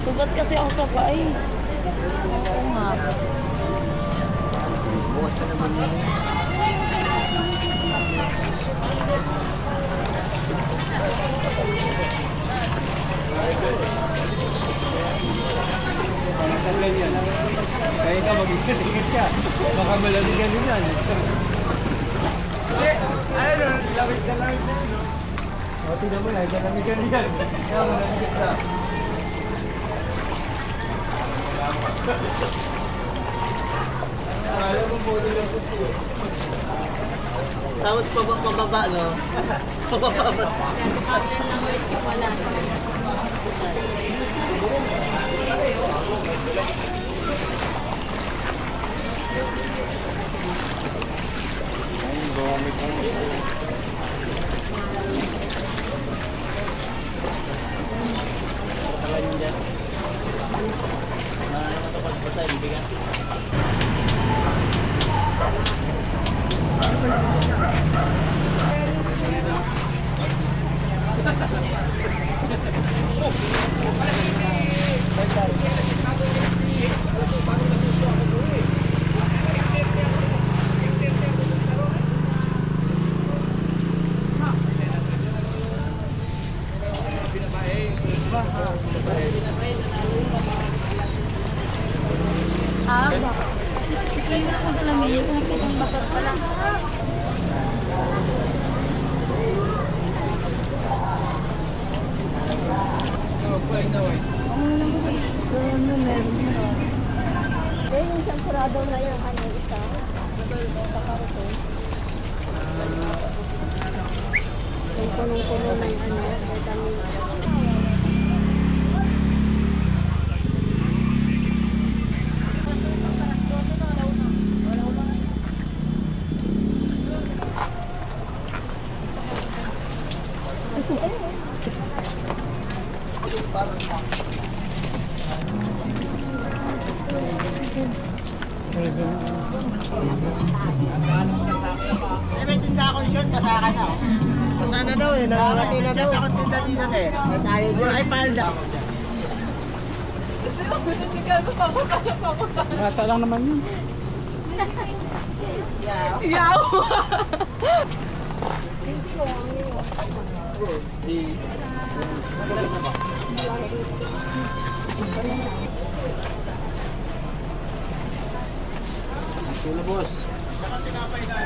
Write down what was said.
Sugat kasi ako sa paa eh. Oo nga. Bukas ka naman yun. Kaya ka mag-ingat ka. Baka malamigan din yan. Ano? Lamig na lamig na yun. O, tignan mo na. Malamigan din yan. Kaya malamigan ka. Alam mo po nila po siya. Tapos pababa, no? Pababa. Kapten lang ulit yung wala. Ang dami kong... Tagal yun dyan. Matapag po tayo, bibigan. Ah, sige na kung salamin yung nakikitang basot pala. Yung sampurado na yung ano isa. Yung punong-puno na yung ano, vitamin. May tinda ako short, masaka na. Masana daw eh, nakakati na daw. Ako tinda dito eh. Tayo dyan. Ay, palda. Bata lang naman yun. Yaw! Si... Sino boss? Saka tinapay na.